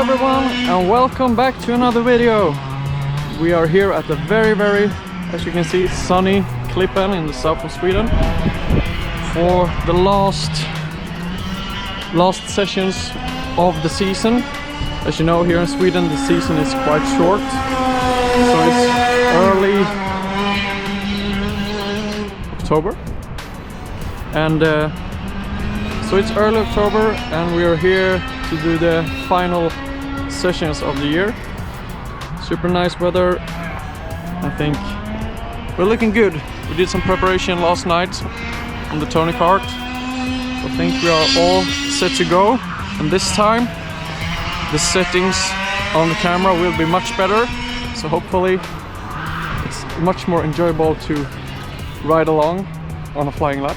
everyone, and welcome back to another video. We are here at the very, as you can see, sunny Klippen in the south of Sweden for the last sessions of the season. As you know, here in Sweden the season is quite short, so it's early October, and and we are here to do the final sessions of the year. Super nice weather. I think we're looking good. We did some preparation last night on the Tony Kart. I think we are all set to go, and this time the settings on the camera will be much better, so hopefully it's much more enjoyable to ride along on a flying lap.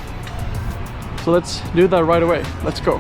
So let's do that right away. Let's go.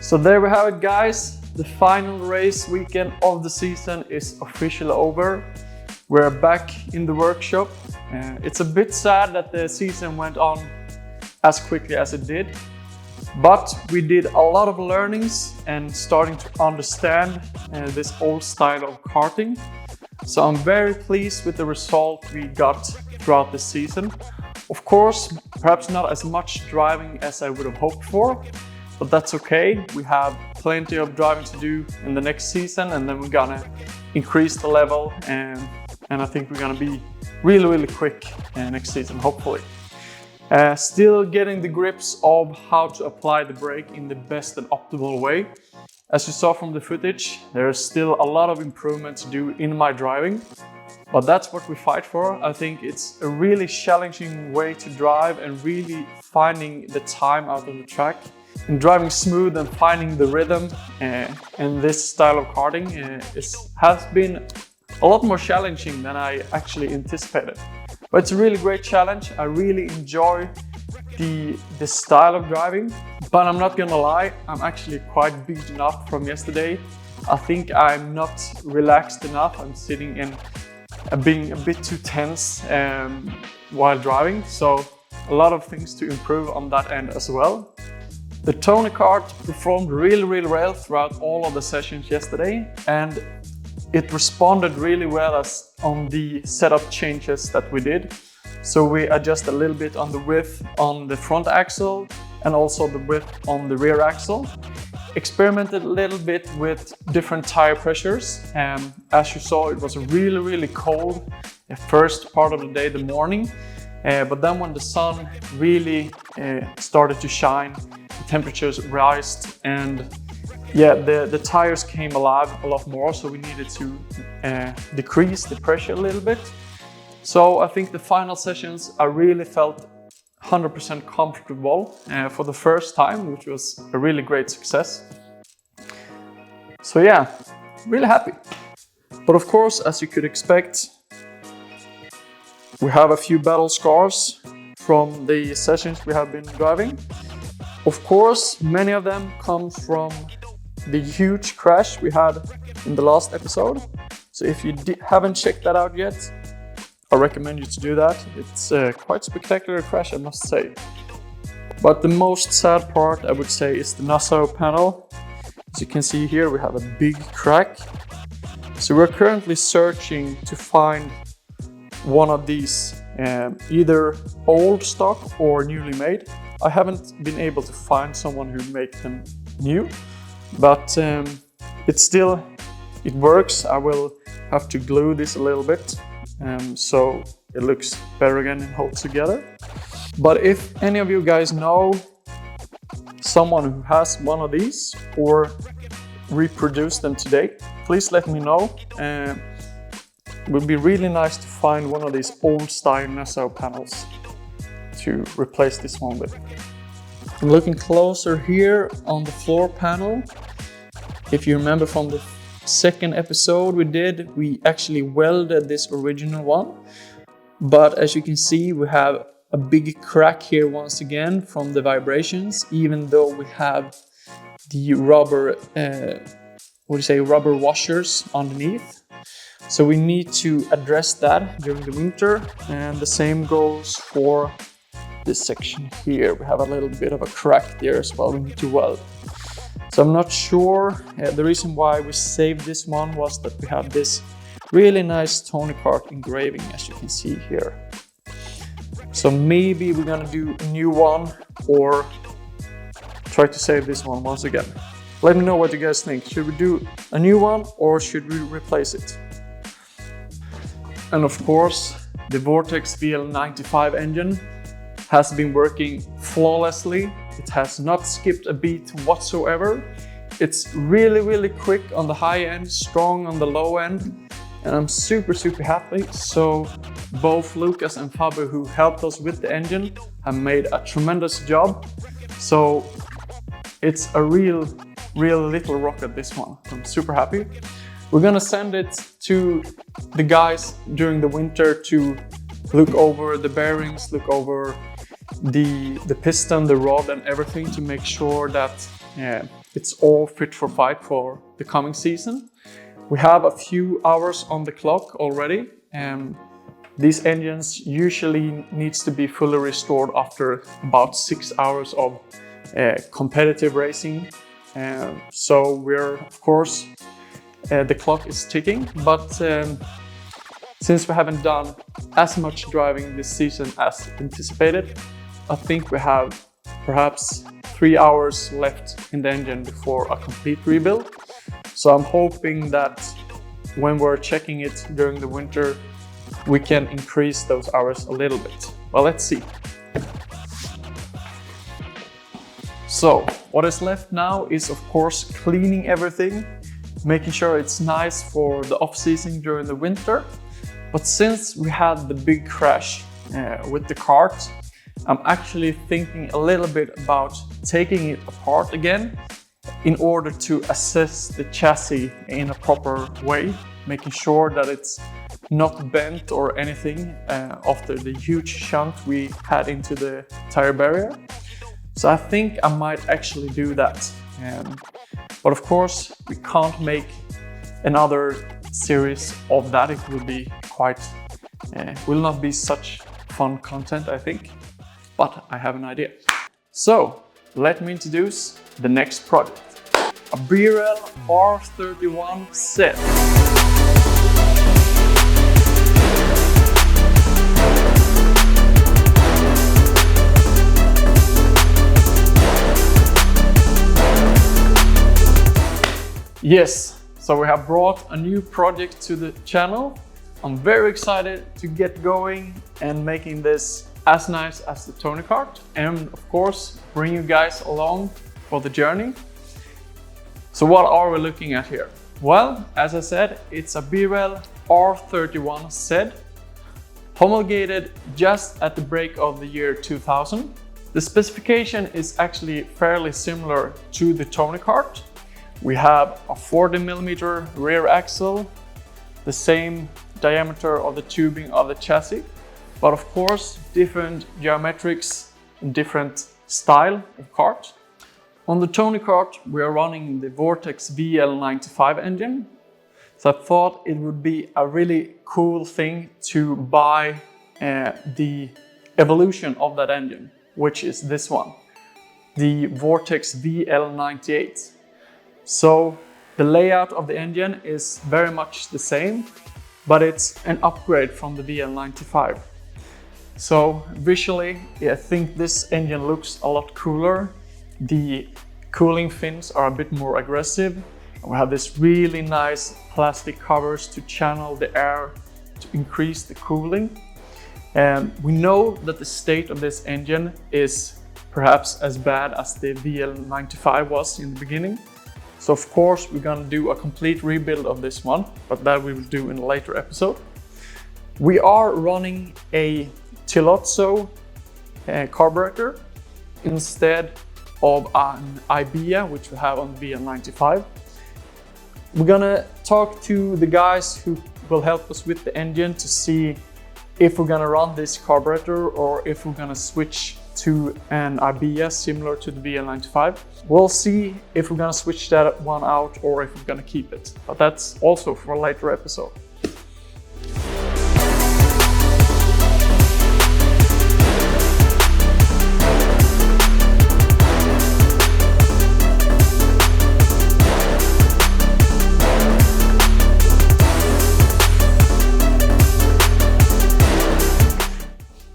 So there we have it, guys. The final race weekend of the season is officially over. We're back in the workshop. It's a bit sad that the season went on as quickly as it did, but we did a lot of learnings and starting to understand this old style of karting. So I'm very pleased with the result we got throughout the season. Of course, perhaps not as much driving as I would have hoped for, but that's okay. We have plenty of driving to do in the next season, and then we're gonna increase the level, and I think we're gonna be really quick next season, hopefully. Still getting the grips of how to apply the brake in the best and optimal way. As you saw from the footage, there's still a lot of improvement to do in my driving, but that's what we fight for. I think it's a really challenging way to drive and really finding the time out on the track and driving smooth and finding the rhythm. And this style of karting has been a lot more challenging than I actually anticipated. But it's a really great challenge. I really enjoy the style of driving, but I'm not gonna lie, I'm actually quite beaten up from yesterday. I think I'm not relaxed enough. I'm sitting and being a bit too tense while driving, so a lot of things to improve on that end as well. The Tony Kart performed really well throughout all of the sessions yesterday, and it responded really well on the setup changes that we did. So we adjusted a little bit on the width on the front axle and also the width on the rear axle. Experimented a little bit with different tire pressures. As you saw, it was really cold the first part of the day, the morning. But then when the sun really started to shine, the temperatures rised, and yeah, the tires came alive a lot more, so we needed to decrease the pressure a little bit. So I think the final sessions I really felt 100% comfortable for the first time, which was a really great success. So yeah, really happy. But of course, as you could expect, we have a few battle scars from the sessions we have been driving. Of course, many of them come from the huge crash we had in the last episode. So if you haven't checked that out yet, I recommend you to do that. It's a quite spectacular crash, I must say. But the most sad part, I would say, is the Nassau panel. As you can see here, we have a big crack. So we're currently searching to find one of these, either old stock or newly made. I haven't been able to find someone who makes them new, but it works. I will have to glue this a little bit so it looks better again and holds together. But if any of you guys know someone who has one of these or reproduced them today, please let me know. It would be really nice to find one of these old style Nassau panels to replace this one with. I'm looking closer here on the floor panel. If you remember from the second episode we actually welded this original one. But as you can see, we have a big crack here once again from the vibrations, even though we have the rubber, rubber washers underneath. So we need to address that during the winter, and the same goes for this section here. We have a little bit of a crack there as well, we need to weld. So I'm not sure, the reason why we saved this one was that we have this really nice Tony Kart engraving, as you can see here. So maybe we're gonna do a new one or try to save this one once again. Let me know what you guys think. Should we do a new one or should we replace it? And of course, the Vortex VL95 engine has been working flawlessly. It has not skipped a beat whatsoever. It's really quick on the high end, strong on the low end, and I'm super happy. So both Lucas and Fabio, who helped us with the engine, have made a tremendous job. So it's a real little rocket, this one. I'm super happy. We're gonna send it to the guys during the winter to look over the bearings, look over the piston, the rod and everything to make sure that it's all fit for fight for the coming season. We have a few hours on the clock already, and these engines usually needs to be fully restored after about 6 hours of competitive racing. So we're, of course, the clock is ticking, but since we haven't done as much driving this season as anticipated, I think we have perhaps 3 hours left in the engine before a complete rebuild. So I'm hoping that when we're checking it during the winter, we can increase those hours a little bit. Well, let's see. So what is left now is, of course, cleaning everything, making sure it's nice for the off-season during the winter. But since we had the big crash with the kart, I'm actually thinking a little bit about taking it apart again in order to assess the chassis in a proper way, making sure that it's not bent or anything after the huge shunt we had into the tire barrier. So I think I might actually do that. But of course, we can't make another series of that. It will be quite, will not be such fun content, I think. But I have an idea. So let me introduce the next project. A BRL R31 set. Yes, so we have brought a new project to the channel. I'm very excited to get going and making this as nice as the Tony Kart, and of course bring you guys along for the journey. So what are we looking at here? Well, as I said, it's a BRL R31 Z, homologated just at the break of the year 2000. The specification is actually fairly similar to the Tony Kart. We have a 40mm rear axle, the same diameter of the tubing of the chassis, but of course different geometrics and different style of kart. On the Tony Kart we are running the Vortex VL95 engine, so I thought it would be a really cool thing to buy the evolution of that engine, which is this one, the Vortex VL98. So the layout of the engine is very much the same, but it's an upgrade from the VL95. So visually, I think this engine looks a lot cooler. The cooling fins are a bit more aggressive. We have this really nice plastic covers to channel the air to increase the cooling. And we know that the state of this engine is perhaps as bad as the VL95 was in the beginning. So of course we're gonna do a complete rebuild of this one, but that we will do in a later episode. We are running a Tilotso carburetor instead of an IBEA, which we have on the VL95. We're gonna talk to the guys who will help us with the engine to see if we're gonna run this carburetor or if we're gonna switch to an IBEA similar to the VL95. We'll see if we're gonna switch that one out or if we're gonna keep it, but that's also for a later episode.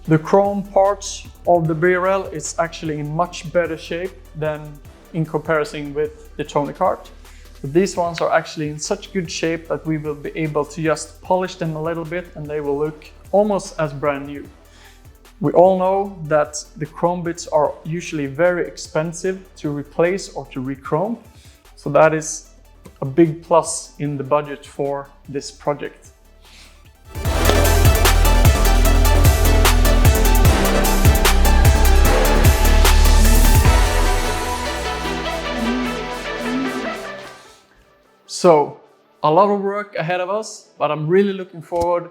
The chrome parts of the BRL is actually in much better shape than in comparison with the Tony Kart. But these ones are actually in such good shape that we will be able to just polish them a little bit and they will look almost as brand new. We all know that the chrome bits are usually very expensive to replace or to re-chrome, so that is a big plus in the budget for this project. So, a lot of work ahead of us, but I'm really looking forward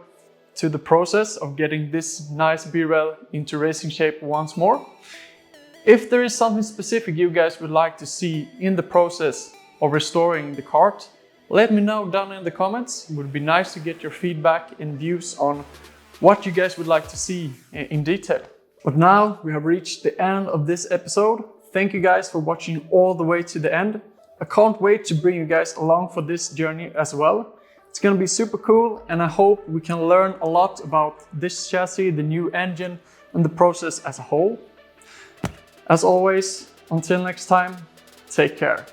to the process of getting this nice BRL into racing shape once more. If there is something specific you guys would like to see in the process of restoring the kart, let me know down in the comments. It would be nice to get your feedback and views on what you guys would like to see in detail. But now we have reached the end of this episode. Thank you guys for watching all the way to the end. I can't wait to bring you guys along for this journey as well. It's gonna be super cool, and I hope we can learn a lot about this chassis, the new engine, and the process as a whole. As always, until next time, take care.